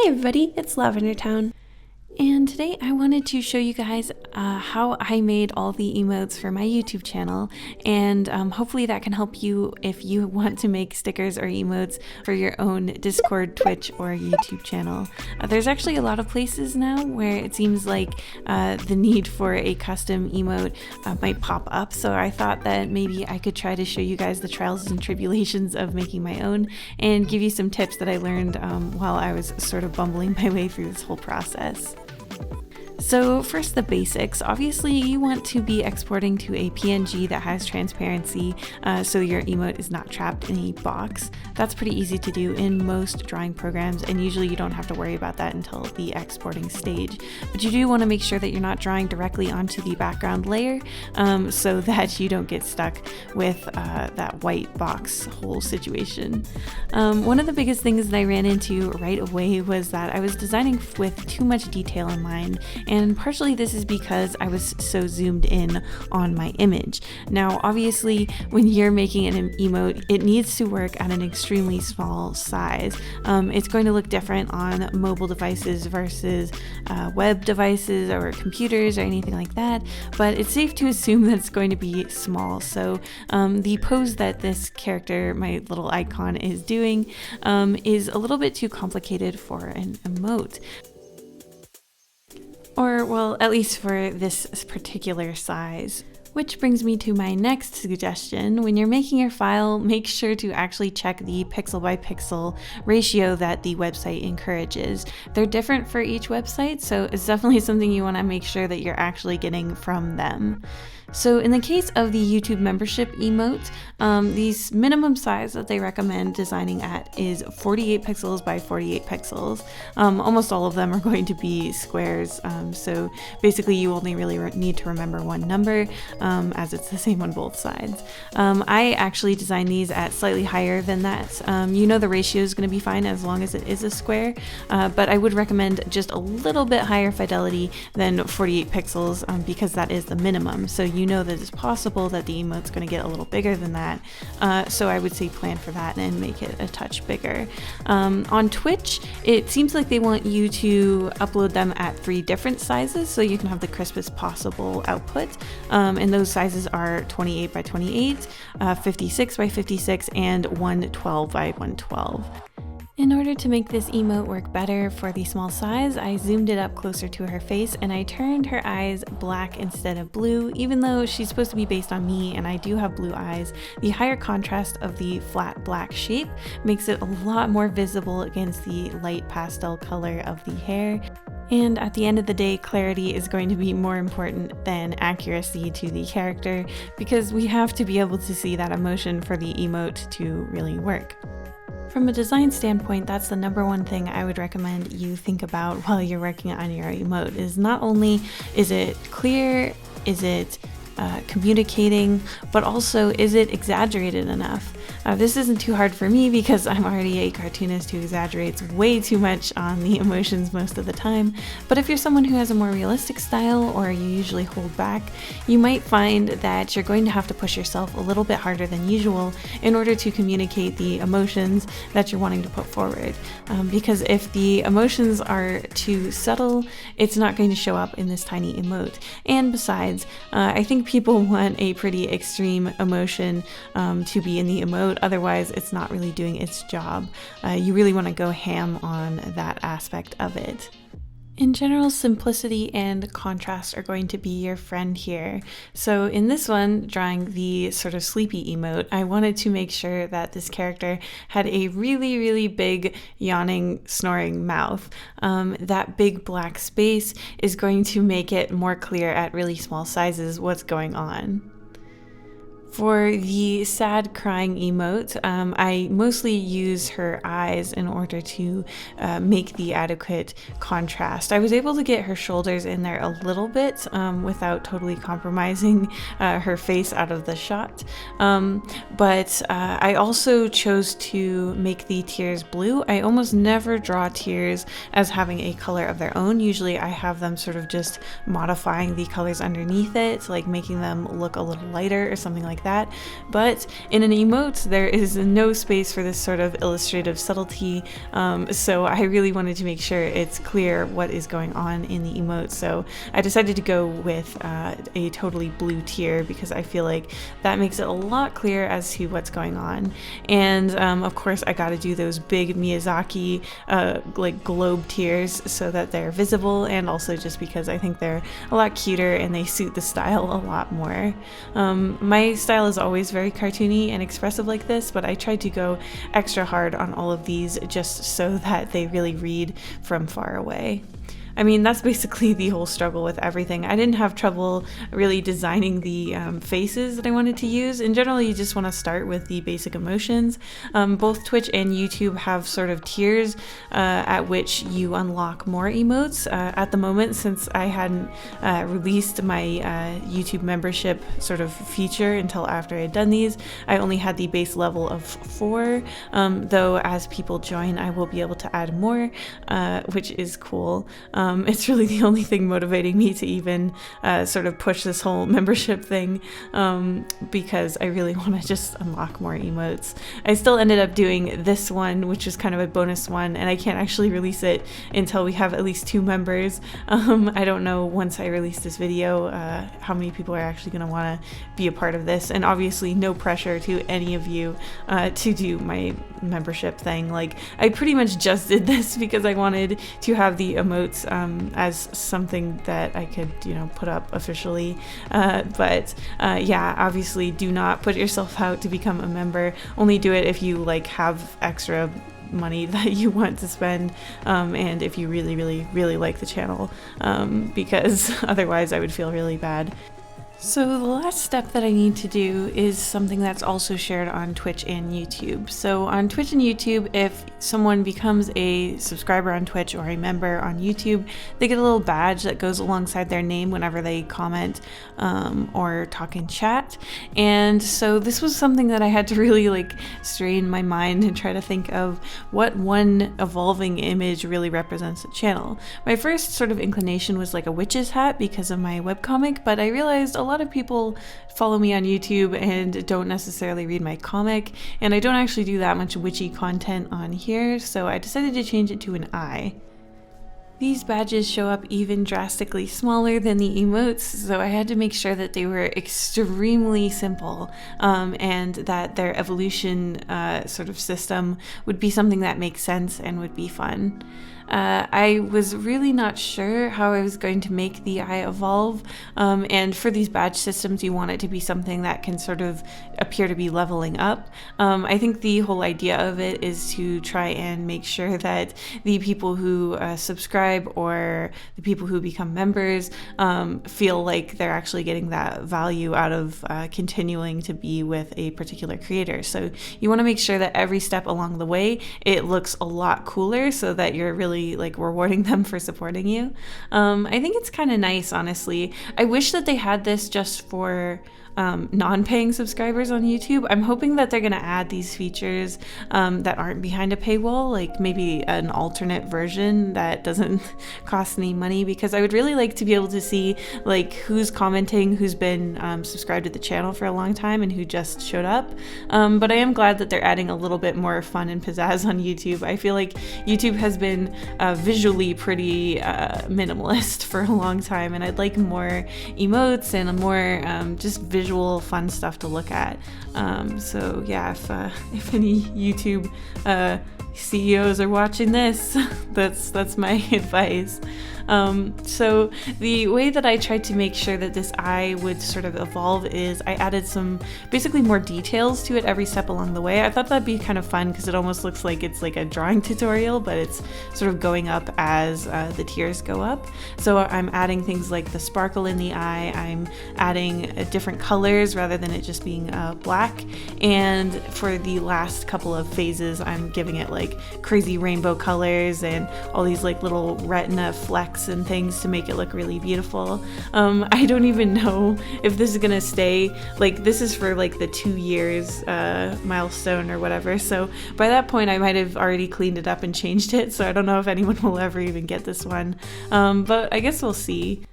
everybody, it's Lavender Town. And today I wanted to show you guys how I made all the emotes for my YouTube channel, and hopefully that can help you if you want to make stickers or emotes for your own Discord, Twitch, or YouTube channel. There's actually a lot of places now where it seems like the need for a custom emote might pop up, so I thought that maybe I could try to show you guys the trials and tribulations of making my own and give you some tips that I learned while I was sort of bumbling my way through this whole process. So first, the basics. Obviously you want to be exporting to a PNG that has transparency so your emote is not trapped in a box. That's pretty easy to do in most drawing programs, and usually you don't have to worry about that until the exporting stage. But you do want to make sure that you're not drawing directly onto the background layer so that you don't get stuck with that white box whole situation. One of the biggest things that I ran into right away was that I was designing with too much detail in mind. And partially this is because I was so zoomed in on my image. Now, obviously, when you're making an emote, it needs to work at an extremely small size. It's going to look different on mobile devices versus web devices or computers or anything like that, but it's safe to assume that it's going to be small. So the pose that this character, my little icon, is doing is a little bit too complicated for an emote. Or, well, at least for this particular size. Which brings me to my next suggestion. When you're making your file, make sure to actually check the pixel by pixel ratio that the website encourages. They're different for each website, so it's definitely something you want to make sure that you're actually getting from them. So in the case of the YouTube membership emote, the minimum size that they recommend designing at is 48 pixels by 48 pixels. Almost all of them are going to be squares, so basically you only really need to remember one number as it's the same on both sides. I actually designed these at slightly higher than that. You know the ratio is going to be fine as long as it is a square, but I would recommend just a little bit higher fidelity than 48 pixels because that is the minimum. So you know that it's possible that the emote's going to get a little bigger than that, so I would say plan for that and make it a touch bigger. On Twitch, it seems like they want you to upload them at 3 different sizes so you can have the crispest possible output, and those sizes are 28 by 28, 56 by 56, and 112 by 112. In order to make this emote work better for the small size, I zoomed it up closer to her face and I turned her eyes black instead of blue. Even though she's supposed to be based on me and I do have blue eyes, the higher contrast of the flat black shape makes it a lot more visible against the light pastel color of the hair. And at the end of the day, clarity is going to be more important than accuracy to the character because we have to be able to see that emotion for the emote to really work. From a design standpoint, that's the number one thing I would recommend you think about while you're working on your emote, is not only is it clear, is it communicating, but also is it exaggerated enough? This isn't too hard for me because I'm already a cartoonist who exaggerates way too much on the emotions most of the time, but if you're someone who has a more realistic style or you usually hold back, you might find that you're going to have to push yourself a little bit harder than usual in order to communicate the emotions that you're wanting to put forward. Because if the emotions are too subtle, it's not going to show up in this tiny emote. And besides, I think people want a pretty extreme emotion to be in the emote. Otherwise, it's not really doing its job. You really want to go ham on that aspect of it. In general, simplicity and contrast are going to be your friend here. So in this one, drawing the sort of sleepy emote, I wanted to make sure that this character had a really, really big yawning, snoring mouth. That big black space is going to make it more clear at really small sizes what's going on. For the sad crying emote, I mostly use her eyes in order to make the adequate contrast. I was able to get her shoulders in there a little bit without totally compromising her face out of the shot, but I also chose to make the tears blue. I almost never draw tears as having a color of their own. Usually I have them sort of just modifying the colors underneath it, like making them look a little lighter or something like like that. But in an emote, there is no space for this sort of illustrative subtlety, so I really wanted to make sure it's clear what is going on in the emote. So I decided to go with a totally blue tier because I feel like that makes it a lot clearer as to what's going on. And of course I got to do those big Miyazaki like globe tiers so that they're visible, and also just because I think they're a lot cuter and they suit the style a lot more. My style is always very cartoony and expressive like this, but I tried to go extra hard on all of these just so that they really read from far away. I mean, that's basically the whole struggle with everything. I didn't have trouble really designing the faces that I wanted to use. In general, you just want to start with the basic emotions. Both Twitch and YouTube have sort of tiers at which you unlock more emotes. At the moment, since I hadn't released my YouTube membership sort of feature until after I had done these, I only had the base level of 4, though as people join, I will be able to add more, which is cool. It's really the only thing motivating me to even sort of push this whole membership thing, because I really want to just unlock more emotes. I still ended up doing this one, which is kind of a bonus one, and I can't actually release it until we have at least 2 members. I don't know once I release this video how many people are actually going to want to be a part of this, and obviously no pressure to any of you to do my membership thing. Like, I pretty much just did this because I wanted to have the emotes as something that I could, put up officially. But yeah, obviously do not put yourself out to become a member. Only do it if you have extra money that you want to spend, and if you really, really, really like the channel, because otherwise I would feel really bad. So the last step that I need to do is something that's also shared on Twitch and YouTube. So on Twitch and YouTube, if someone becomes a subscriber on Twitch or a member on YouTube, they get a little badge that goes alongside their name whenever they comment or talk in chat. And so this was something that I had to really strain my mind and try to think of what one evolving image really represents a channel. My first sort of inclination was like a witch's hat because of my webcomic, but I realized a lot of people follow me on YouTube and don't necessarily read my comic, and I don't actually do that much witchy content on here, so I decided to change it to an eye. These badges show up even drastically smaller than the emotes, so I had to make sure that they were extremely simple, and that their evolution sort of system would be something that makes sense and would be fun. I was really not sure how I was going to make the eye evolve, and for these badge systems you want it to be something that can sort of appear to be leveling up. I think the whole idea of it is to try and make sure that the people who subscribe or the people who become members feel like they're actually getting that value out of continuing to be with a particular creator. So you want to make sure that every step along the way it looks a lot cooler so that you're really rewarding them for supporting you. I think it's kind of nice, honestly. I wish that they had this just for non-paying subscribers on YouTube. I'm hoping that they're going to add these features that aren't behind a paywall, like maybe an alternate version that doesn't cost any money, because I would really like to be able to see who's commenting, who's been subscribed to the channel for a long time, and who just showed up. But I am glad that they're adding a little bit more fun and pizzazz on YouTube. I feel like YouTube has been visually pretty minimalist for a long time, and I'd like more emotes and more just visual fun stuff to look at. So yeah, if any YouTube CEOs are watching this, that's my advice. So the way that I tried to make sure that this eye would sort of evolve is I added some basically more details to it every step along the way. I thought that'd be kind of fun because it almost looks like it's like a drawing tutorial, but it's sort of going up as the tiers go up. So I'm adding things like the sparkle in the eye, I'm adding different colors rather than it just being black, and for the last couple of phases I'm giving it crazy rainbow colors and all these little retina flecks and things to make it look really beautiful. I don't even know if this is gonna stay, this is for the 2 years milestone or whatever, so by that point I might have already cleaned it up and changed it, so I don't know if anyone will ever even get this one, but I guess we'll see.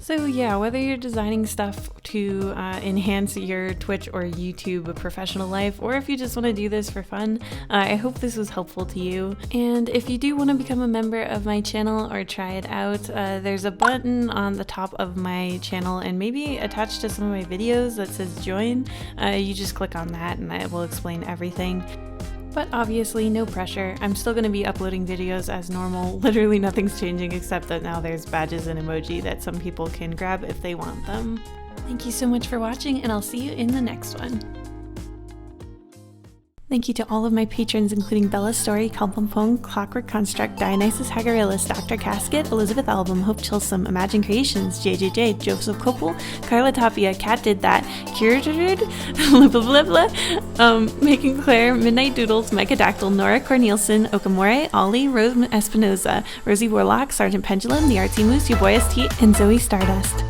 So yeah, whether you're designing stuff to enhance your Twitch or YouTube professional life, or if you just want to do this for fun, I hope this was helpful to you. And if you do want to become a member of my channel or try it out, there's a button on the top of my channel and maybe attached to some of my videos that says join. You just click on that and it will explain everything. But obviously, no pressure. I'm still going to be uploading videos as normal. Literally nothing's changing except that now there's badges and emoji that some people can grab if they want them. Thank you so much for watching, and I'll see you in the next one. Thank you to all of my patrons, including Bella Story, Kalpampong, Clockwork Construct, Dionysus Hagarilis, Dr. Casket, Elizabeth Album, Hope Chilsum, Imagine Creations, JJJ, Joseph Koppel, Carla Tapia, Cat Did That, Cured, Making Claire, Midnight Doodles, Micah Dactyl, Nora Cornelison, Okamore, Ollie, Rose Espinoza, Rosie Warlock, Sergeant Pendulum, The Artsy Moose, Your Boy ST, and Zoe Stardust.